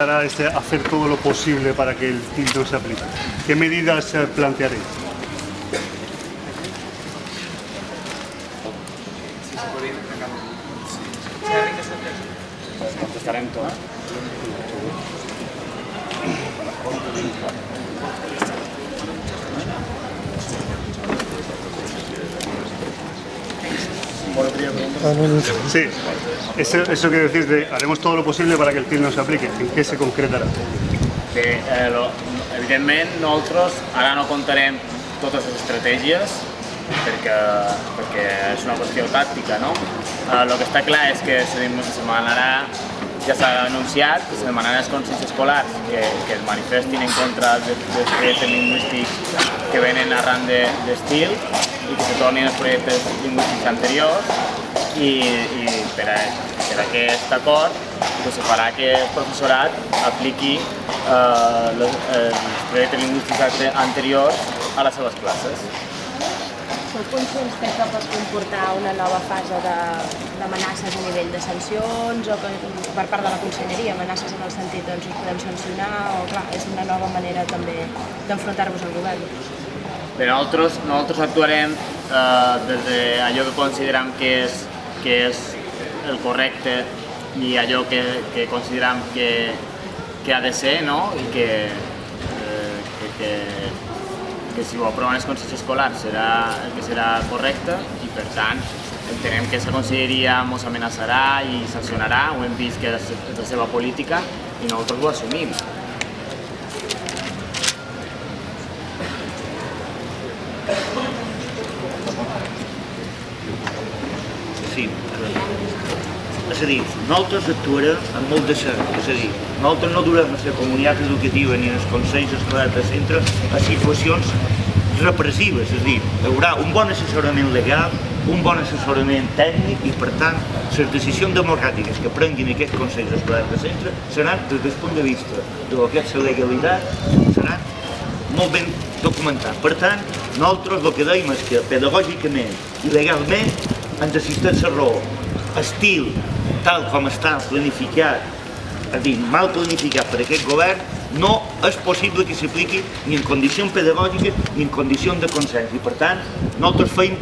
concretará hacer todo lo posible para que el TIL no se aplique? ¿Qué medidas plantearéis? Contestarem tot. Sí, eso que decís de haremos todo lo posible para que el TIL no se aplique, ¿en qué se concretará? Bé, evidentment nosaltres ara no contarem totes les estratègies perquè és una qüestió tàctica, no? El que està clar és que se demanarà, ja s'ha anunciat, que se demanarà als consells escolars que es manifestin en contra dels projectes lingüístics que venen arran d'estil i que se tornin els projectes lingüístics anteriors i per a aquest acord se farà que el professorat apliqui els projectes lingüístics anteriors a les seves classes. Sou conscients que això pot comportar una nova fase d'amenaces a nivell de sancions o que, per part de la conselleria, amenaces en el sentit doncs us podem sancionar o clar, és una nova manera també d'enfrontar-vos al govern? Bé, nosaltres actuarem des d'allò que considerem que és el correcte i allò que considerem que ha de ser, no? I que si ho aproven els consells escolars serà correcte i per tant entenem que la conselleria ens amenaçarà i sancionarà, ho hem vist que és la seva política i nosaltres ho assumim. Sí, és a dir, nosaltres actuarem amb molt de cert, és a dir, nosaltres no durem a la comunitat educativa ni als consells escolars de centre a situacions repressives, és a dir, hi haurà un bon assessorament legal, un bon assessorament tècnic i, per tant, les decisions democràtiques que prenguin aquests consells escolars de centre seran, des del punt de vista de que és la legalitat, seran molt ben documentats. Per tant, nosaltres el que dèiem és que pedagògicament i legalment ens assisteix la raó. Estil, tal com està planificat, és a dir, mal planificat per aquest govern, no és possible que s'apliqui ni en condicions pedagògiques ni en condicions de consens. I per tant, nosaltres feim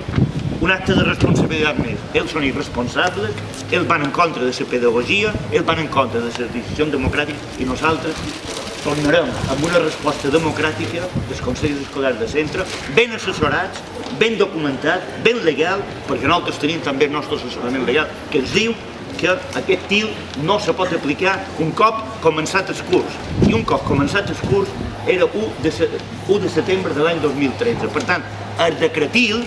un acte de responsabilitat més. Ells són irresponsables, ells van en contra de la pedagogia, ells van en contra de les decisions democràtiques i nosaltres tornarem amb una resposta democràtica dels consells escolars de centre, ben assessorats, ben documentat, ben legal, perquè nosaltres tenim també el nostre assessorament legal que ens diu que aquest TIL no se pot aplicar un cop començat el curs. I un cop començat el curs era 1 de setembre de l'any 2013. Per tant, el decretil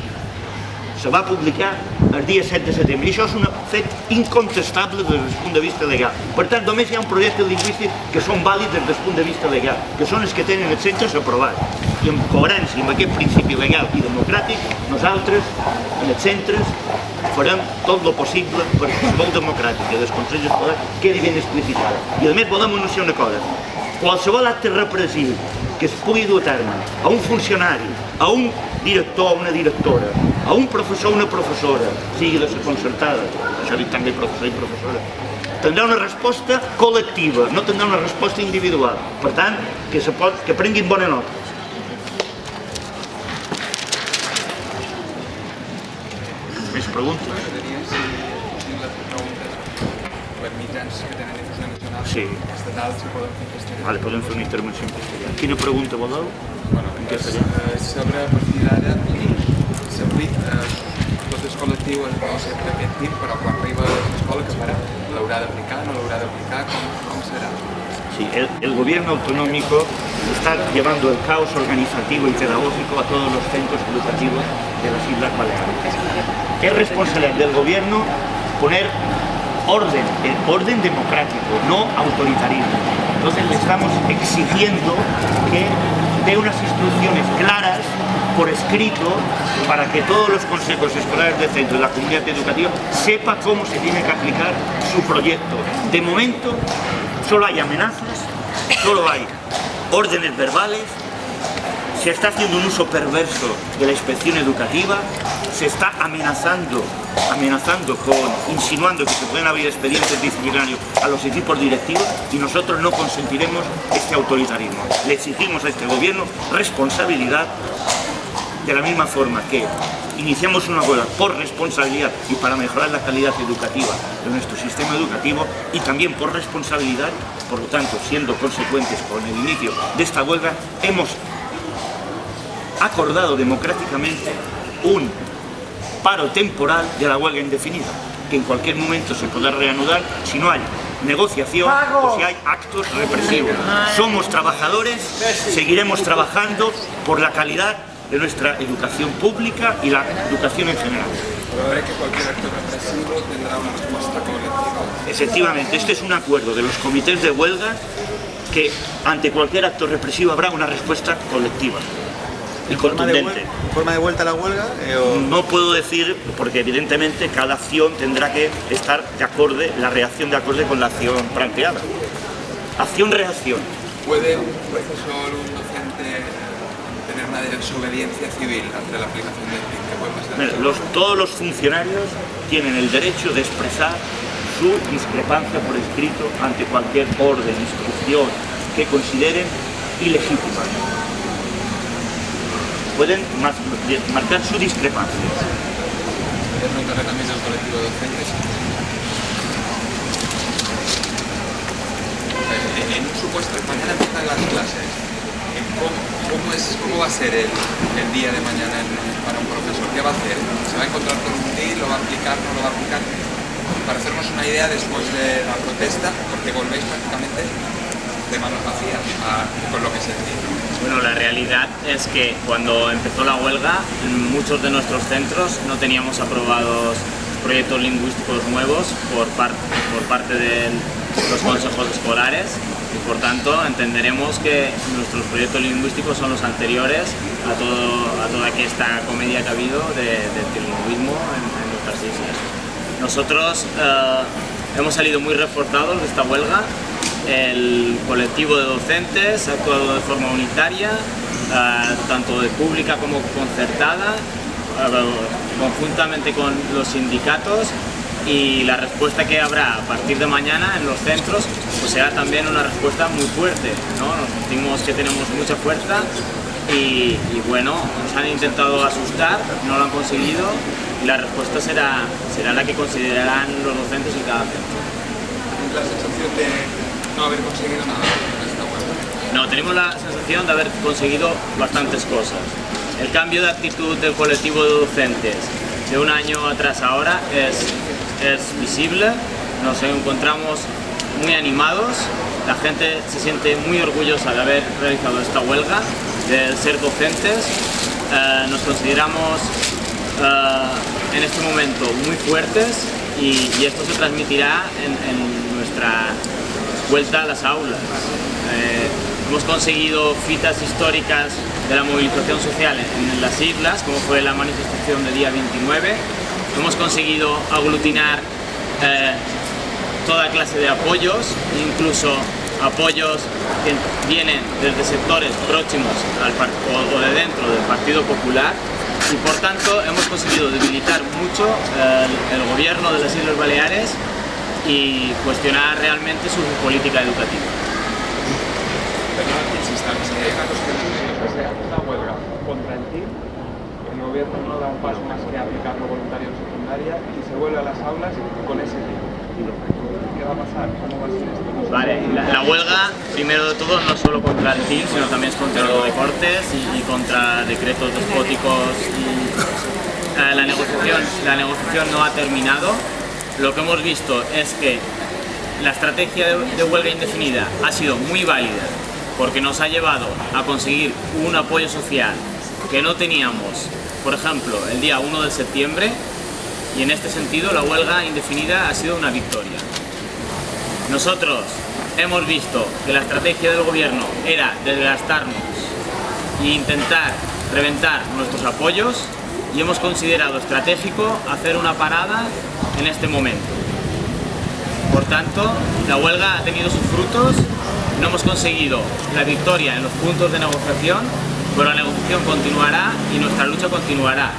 se va publicar el dia 7 de setembre. I això és un fet incontestable des del punt de vista legal. Per tant, només hi ha un projecte lingüístic que són vàlids des del punt de vista legal, que són els que tenen els centres aprovats. I en coherència amb aquest principi legal i democràtic, nosaltres, en els centres, farem tot el possible perquè la qualsevol democràtica dels consells escolars quedi ben explicitada. I a més volem anunciar una cosa. Qualsevol acte repressiu que es pugui dur a terme a un funcionari, a un director o una directora, a un professor o una professora, sigui de la concertada, això dic també professor i professora, tindrà una resposta col·lectiva, no tindrà una resposta individual. Per tant, que prenguin bona nota. Més preguntes? Per mitjans que tenen difusió nacional, Sí. estatal, si poden fer en castellà. Vale, podem fer una intervenció en castellà. Quina pregunta voleu? Bueno, En castellà? sobre, a partir d'ara, s'aplica tot el col·lectiu no sempre aquest TIL, però quan arriba a l'escola que farà? L'haurà d'aplicar, no l'haurà d'aplicar? Com serà? Sí, el gobierno autonómico está llevando el caos organizativo y pedagógico a todos los centros educativos de las Islas Baleares. Es responsabilidad del gobierno poner orden democrático, no autoritarismo. Entonces le estamos exigiendo que dé unas instrucciones claras por escrito para que todos los consejos escolares de centro de la comunidad educativa sepa cómo se tiene que aplicar su proyecto. De momento solo hay amenazas, solo hay órdenes verbales, se está haciendo un uso perverso de la inspección educativa se está amenazando, insinuando que se pueden abrir expedientes disciplinarios a los equipos directivos y nosotros no consentiremos este autoritarismo. Le exigimos a este gobierno responsabilidad, de la misma forma que iniciamos una huelga por responsabilidad y para mejorar la calidad educativa de nuestro sistema educativo, y también por responsabilidad, por lo tanto, siendo consecuentes con el inicio de esta huelga, hemos acordado democráticamente un paro temporal de la huelga indefinida, que en cualquier momento se podrá reanudar si no hay negociación o si hay actos represivos. Somos trabajadores, seguiremos trabajando por la calidad de nuestra educación pública y la educación en general. Pero ve que cualquier acto represivo tendrá una respuesta colectiva. Efectivamente, este es un acuerdo de los comités de huelga, que ante cualquier acto represivo habrá una respuesta colectiva y contundente. ¿Forma de vuelta a la huelga? No puedo decir, porque evidentemente cada acción tendrá que estar de acorde, la reacción de acorde con la acción planteada. Acción-reacción. ¿Puede un profesor, un docente tener una desobediencia civil ante la aplicación del TIC? ¿Qué puede pasar? Mira, todos los funcionarios tienen el derecho de expresar su discrepancia por escrito ante cualquier orden, instrucción que consideren ilegítima. Pueden marcar su discrepancia. ¿Es una carrera también del colectivo de docentes? En un supuesto, mañana empiezan las clases. ¿Cómo va a ser el día de mañana para un profesor? ¿Qué va a hacer? ¿Se va a encontrar con un TIC? ¿Lo va a aplicar? ¿No lo va a aplicar? Para hacernos una idea después de la protesta, porque volvéis prácticamente de manos vacías con lo que se dice. Bueno, la realidad es que cuando empezó la huelga, en muchos de nuestros centros no teníamos aprobados proyectos lingüísticos nuevos por parte de los consejos escolares, y por tanto entenderemos que nuestros proyectos lingüísticos son los anteriores a toda esta comedia que ha habido del trilingüismo en nuestras islas. Nosotros hemos salido muy reforzados de esta huelga. El colectivo de docentes ha actuado de forma unitaria, tanto de pública como concertada, conjuntamente con los sindicatos, y la respuesta que habrá a partir de mañana en los centros pues será también una respuesta muy fuerte, ¿no? Nos sentimos que tenemos mucha fuerza y bueno, nos han intentado asustar, no lo han conseguido, y la respuesta será la que considerarán los docentes en cada centro. La sensación de no haber conseguido nada en esta huelga. No, tenemos la sensación de haber conseguido bastantes cosas. El cambio de actitud del colectivo de docentes de un año atrás ahora es visible. Nos encontramos muy animados, la gente se siente muy orgullosa de haber realizado esta huelga, de ser docentes. Nos consideramos en este momento muy fuertes y esto se transmitirá en nuestra vuelta a las aulas. Hemos conseguido citas históricas de la movilización social en las islas, como fue la manifestación del día 29. Hemos conseguido aglutinar toda clase de apoyos, incluso apoyos que vienen desde sectores próximos o de dentro del Partido Popular, y por tanto hemos conseguido debilitar mucho el gobierno de las Islas Baleares y cuestionar realmente su política educativa. Perdón, insistan, si llegan los criterios que se hace una huelga contra el TIC, el gobierno no da un paso más que aplicarlo voluntario en secundaria y se vuelve a las aulas con ese TIC. ¿Qué va a pasar? ¿Cómo va a ser esto? Vale, la huelga, primero de todo, no solo contra el TIC, sino también es contra los recortes y contra decretos despóticos. La negociación no ha terminado. Lo que hemos visto es que la estrategia de huelga indefinida ha sido muy válida, porque nos ha llevado a conseguir un apoyo social que no teníamos, por ejemplo, el día 1 de septiembre, y en este sentido la huelga indefinida ha sido una victoria. Nosotros hemos visto que la estrategia del gobierno era desgastarnos e intentar reventar nuestros apoyos, y hemos considerado estratégico hacer una parada en este momento. Por tanto, la huelga ha tenido sus frutos, no hemos conseguido la victoria en los puntos de negociación, pero la negociación continuará y nuestra lucha continuará.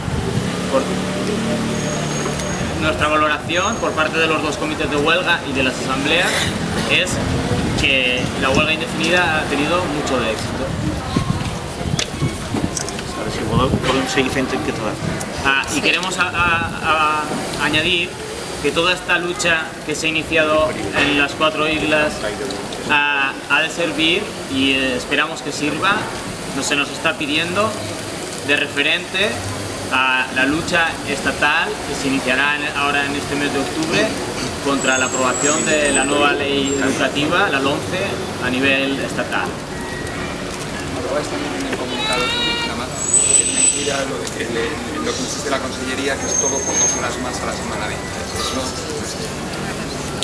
Nuestra valoración por parte de los dos comités de huelga y de las asambleas es que la huelga indefinida ha tenido mucho de éxito. A ver si podem seguir fent en català. Y queremos añadir que toda esta lucha que se ha iniciado en las 4 islas ha de servir, y esperamos que sirva, se nos está pidiendo de referente a la lucha estatal que se iniciará ahora en este mes de octubre contra la aprobación de la nueva ley educativa, la LOMCE, a nivel estatal. Aprobáis también en el comunicado que es mentira lo que insiste la Consellería, que es todo por 2 horas más a la semana de inglés.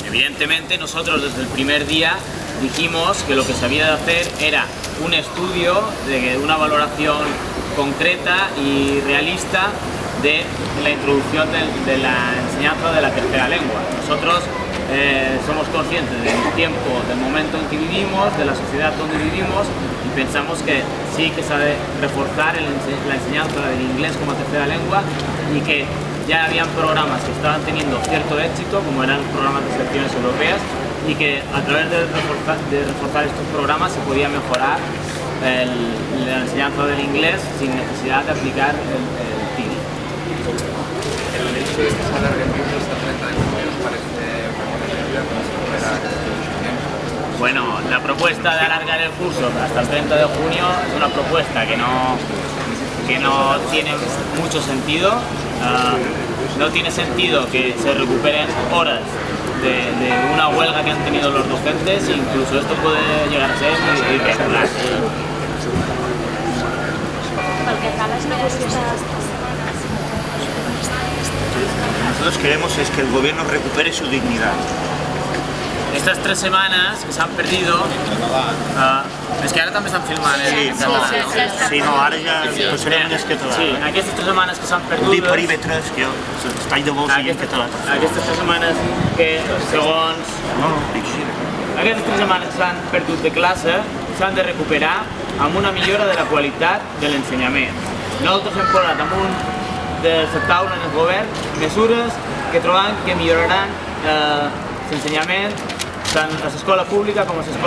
Evidentemente nosotros desde el primer día dijimos que lo que se había de hacer era un estudio, de una valoración concreta y realista de la introducción de la enseñanza de la tercera lengua. Nosotros somos conscientes del tiempo, del momento en que vivimos, de la sociedad donde vivimos, y pensamos que sí que se ha de reforzar la enseñanza del inglés como tercera lengua, y que ya habían programas que estaban teniendo cierto éxito, como eran los programas de selecciones europeas, y que a través de reforzar estos programas se podía mejorar la enseñanza del inglés sin necesidad de aplicar el TIDI. El hecho de que se alargue el curso hasta 30 de junio nos parece una medida para superar el. Bueno, la propuesta de alargar el curso hasta el 30 de junio es una propuesta que no tiene mucho sentido. No tiene sentido que se recuperen horas de una huelga que han tenido los docentes, e incluso esto puede llegar a ser irregular. Pel que fa a les negociacions, Nosotros queremos es que el gobierno recupere su dignidad. Estas 3 semanas que s'han perdido, és que ara també estan filmant en català, no? Sí, no, ara ja posarem en català. Sí, aquestes 3 setmanes que s'han Dic perdudes, perímetres, que jo espai de vols i en català. aquestes 3 setmanes que, segons No, no, dic així. aquestes 3 setmanes que s'han perdut de classe, s'han de recuperar amb una millora de la qualitat de l'ensenyament. Nosaltres hem posat damunt de la taula en el govern mesures que trobem que milloraran l'ensenyament tant a l'escola pública com a l'escola